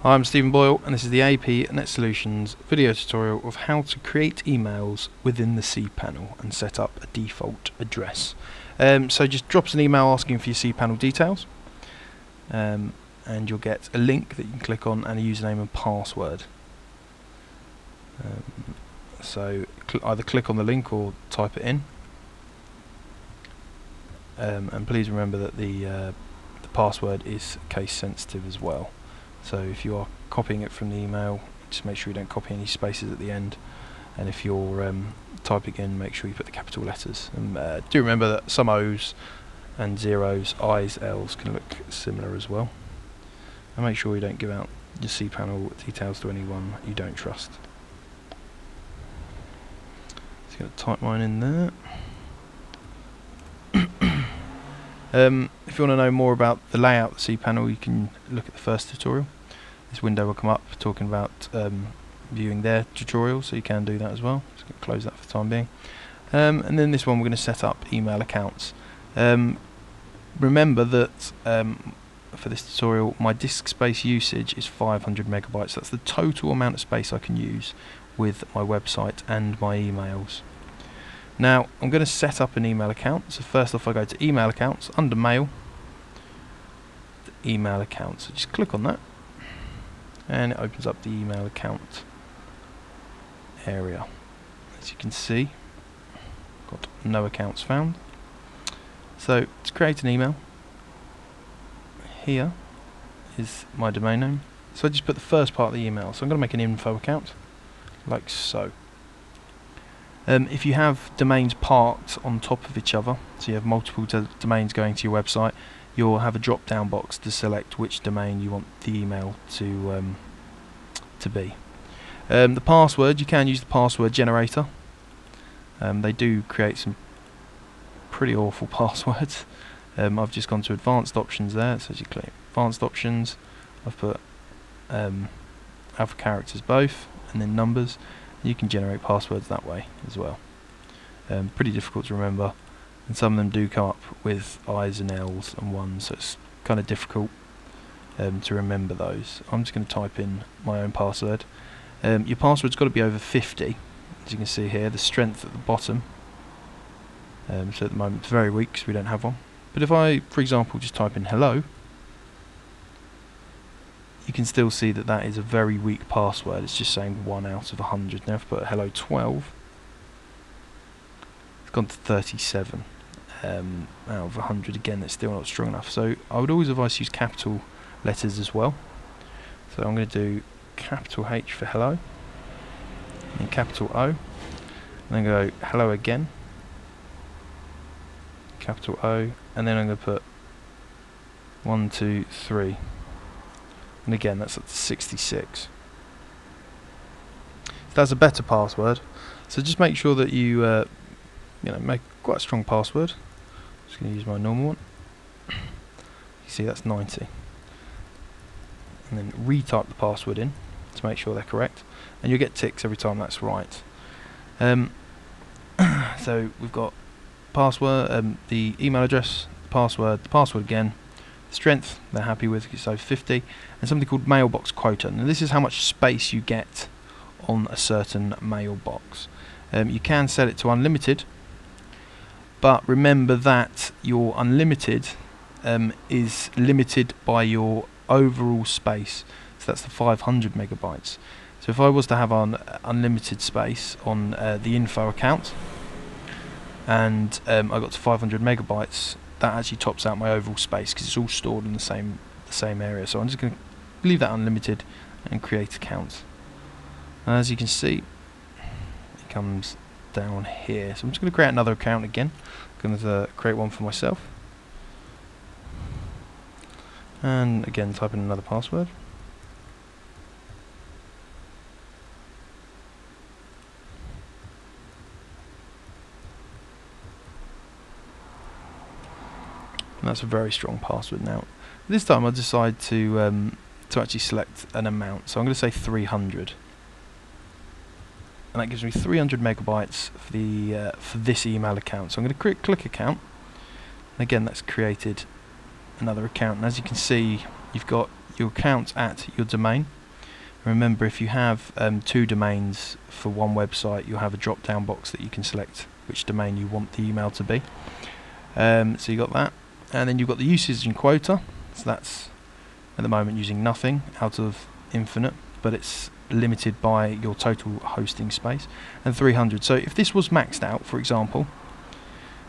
I'm Stephen Boyle, and this is the AP Net Solutions video tutorial of how to create emails within the Cpanel and set up a default address. So just drop us an email asking for your Cpanel details, and you'll get a link that you can click on and a username and password. So either click on the link or type it in, and please remember that the password is case sensitive as well. So if you are copying it from the email, just make sure you don't copy any spaces at the end, and if you're typing in, make sure you put the capital letters. And do remember that some O's and zeros, I's, L's can look similar as well. And make sure you don't give out your Cpanel details to anyone you don't trust. Just going to type mine in there. If you want to know more about the layout of the Cpanel, you can look at the first tutorial. This window will come up talking about viewing their tutorial, so you can do that as well. Just going to close that for the time being. And then this one we're going to set up email accounts. Remember that for this tutorial my disk space usage is 500 megabytes. That's the total amount of space I can use with my website and my emails. Now I'm going to set up an email account. So first off, I go to email accounts, under mail, the email account. So just click on that and it opens up the email account area. As you can see, got no accounts found. So to create an email, here is my domain name. So I just put the first part of the email. So I'm going to make an info account like so. If you have domains parked on top of each other, so you have multiple domains going to your website, you'll have a drop down box to select which domain you want the email to be. The password, you can use the password generator. They do create some pretty awful passwords. I've just gone to advanced options there, so as you click advanced options, I've put alpha characters both and then numbers. You can generate passwords that way as well. Pretty difficult to remember, and some of them do come up with I's and L's and 1s, so it's kind of difficult to remember those. I'm just going to type in my own password. Your password's got to be over 50, as you can see here, the strength at the bottom. So at the moment it's very weak because we don't have one. But if I, for example, just type in hello, you can still see that that is a very weak password. It's just saying 1 out of 100. Now if I put hello 12, it's gone to 37 out of 100. Again, it's still not strong enough. So I would always advise to use capital letters as well. So I'm going to do capital H for hello, and capital O, and then go hello again, capital O, and then I'm going to put 1, 2, 3. And again, that's at 66. So that's a better password. So just make sure that you, make quite a strong password. I'm just going to use my normal one. You see, that's 90. And then retype the password in to make sure they're correct, and you'll get ticks every time that's right. So we've got password, the email address, the password again. Strength they're happy with, so 50, and something called mailbox quota. And this is how much space you get on a certain mailbox. You can set it to unlimited, but remember that your unlimited is limited by your overall space. So that's the 500 megabytes. So if I was to have unlimited space on the info account, and I got to 500 megabytes, that actually tops out my overall space because it's all stored in the same area. So I'm just going to leave that unlimited and create account. And as you can see, it comes down here. So I'm just going to create another account again. I'm going to create one for myself, and again type in another password. And that's a very strong password. Now this time I decide to actually select an amount, so I'm going to say 300, and that gives me 300 megabytes for the for this email account. So I'm going to click account, and again that's created another account, and as you can see you've got your account at your domain. Remember, if you have 2 domains for one website, you'll have a drop down box that you can select which domain you want the email to be. So you got that, and then you've got the usage and quota. So that's at the moment using nothing out of infinite, but it's limited by your total hosting space, and 300. So if this was maxed out, for example,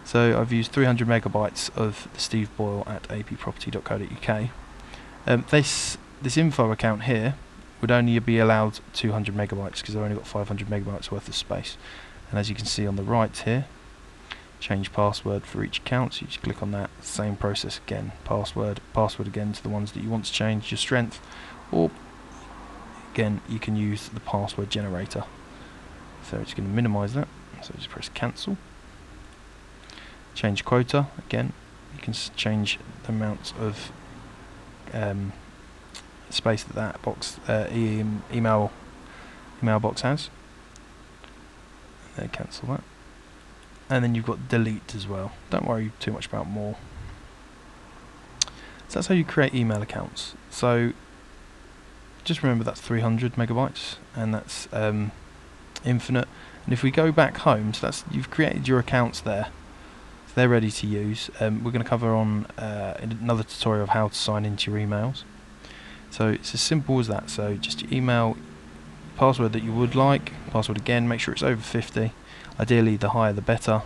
so I've used 300 megabytes of the Steve Boyle at approperty.co.uk. This info account here would only be allowed 200 megabytes because I've only got 500 megabytes worth of space. And as you can see on the right here, change password for each account. So you just click on that, same process again, password again to the ones that you want to change, your strength, or again you can use the password generator. So it's going to minimize that, so just press cancel. Change quota, again you can change the amount of space that box email box has. Then cancel that, and then you've got delete as well. Don't worry too much about more. So that's how you create email accounts. So just remember that's 300 megabytes, and that's infinite. And if we go back home, so that's, you've created your accounts there, so they're ready to use. We're going to cover on in another tutorial of how to sign into your emails. So it's as simple as that. So just your email, password that you would like, password again, make sure it's over 50, ideally the higher the better,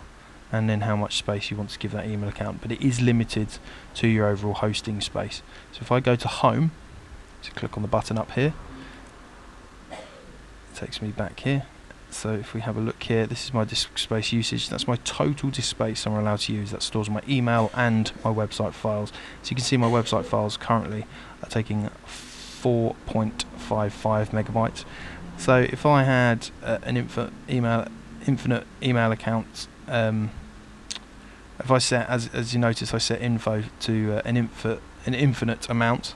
and then how much space you want to give that email account, but it is limited to your overall hosting space. So if I go to home, so click on the button up here, it takes me back here. So if we have a look here, this is my disk space usage. That's my total disk space I'm allowed to use. That stores my email and my website files. So you can see my website files currently are taking 4.55 megabytes. So if I had an infinite email account, if I set, as you notice, I set info to an infinite amount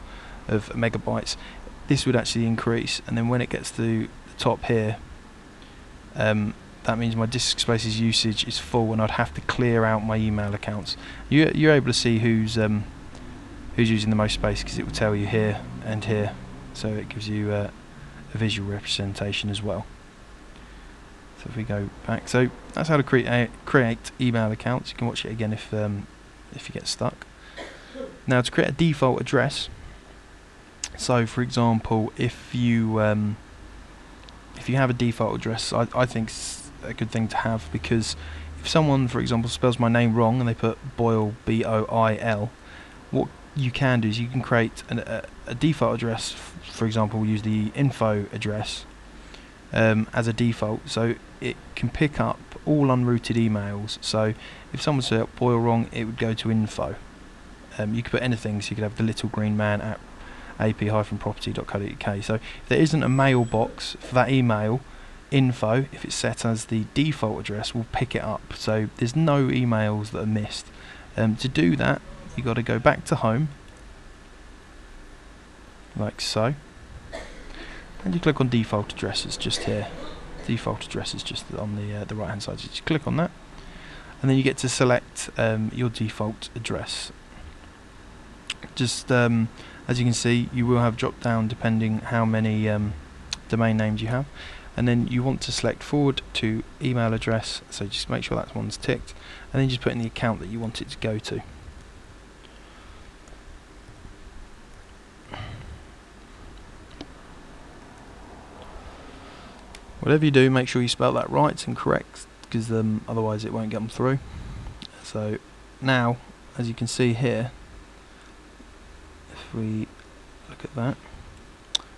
of megabytes, this would actually increase, and then when it gets to the top here, that means my disk space's usage is full, and I'd have to clear out my email accounts. You're able to see who's using the most space because it will tell you here and here, so it gives you a visual representation as well. So if we go back, so that's how to create email accounts. You can watch it again if you get stuck. Now to create a default address, so for example, if you have a default address, I think it's a good thing to have, because if someone, for example, spells my name wrong and they put Boyle, B-O-I-L, what you can do is you can create a default address. For example, we'll use the info address as a default, so it can pick up all unrouted emails. So if someone spelled Boyle wrong, it would go to info. You could put anything, so you could have the little green man at ap-property.co.uk. So if there isn't a mailbox for that email, info, if it's set as the default address, will pick it up. So there's no emails that are missed. To do that, you've got to go back to home, like so, and you click on default addresses just here. Default address is just on the right hand side, so you click on that, and then you get to select your default address. Just as you can see, you will have drop down depending how many domain names you have, and then you want to select forward to email address, so just make sure that one's ticked, and then just put in the account that you want it to go to. Whatever you do, make sure you spell that right and correct, because otherwise it won't get them through. So now, as you can see here, if we look at that,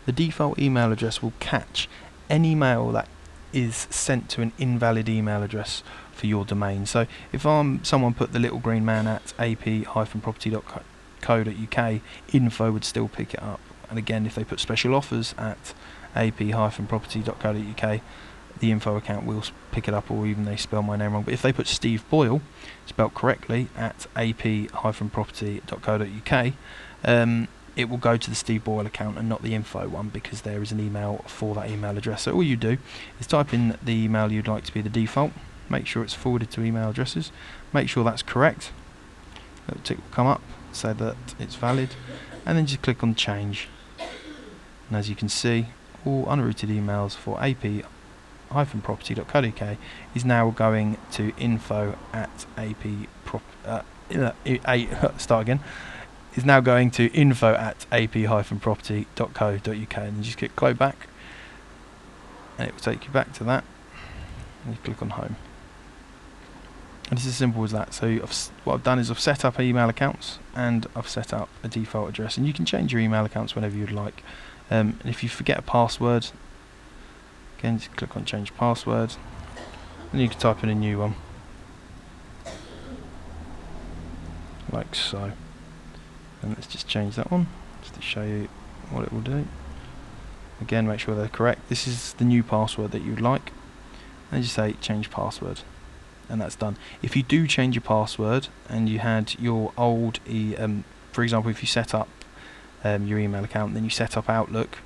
the default email address will catch any mail that is sent to an invalid email address for your domain. So if someone put the little green man at ap-property.co.uk, info would still pick it up. And again, if they put special offers at ap-property.co.uk, the info account will pick it up, or even they spell my name wrong. But if they put Steve Boyle spelled correctly at ap-property.co.uk, it will go to the Steve Boyle account and not the info one, because there is an email for that email address. So all you do is type in the email you'd like to be the default, make sure it's forwarded to email addresses, make sure that's correct, that tick will come up, say that it's valid, and then just click on change. and as you can see, all unrouted emails for ap-property.co.uk is now going to is now going to info@ap-property.co.uk, and you just click go back and it will take you back to that, and you click on home. And it's as simple as that. So what I've done is I've set up email accounts and I've set up a default address, and you can change your email accounts whenever you'd like. And if you forget a password, again just click on change password and you can type in a new one like so. And let's just change that one just to show you what it will do. Again, make sure they're correct. This is the new password that you'd like, and just say change password, and that's done. If you do change your password and you had your old for example, if you set up your email account, then you set up Outlook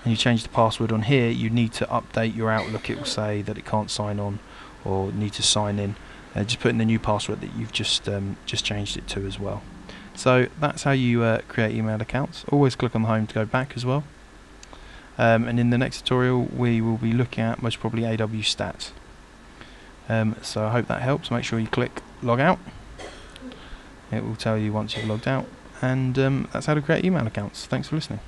and you change the password on here, you need to update your Outlook. It will say that it can't sign on or need to sign in. Just put in the new password that you've just changed it to as well. So that's how you create email accounts. Always click on the home to go back as well. And in the next tutorial we will be looking at most probably AW stats. So I hope that helps. Make sure you click log out. It will tell you once you've logged out, and that's how to create email accounts. Thanks for listening.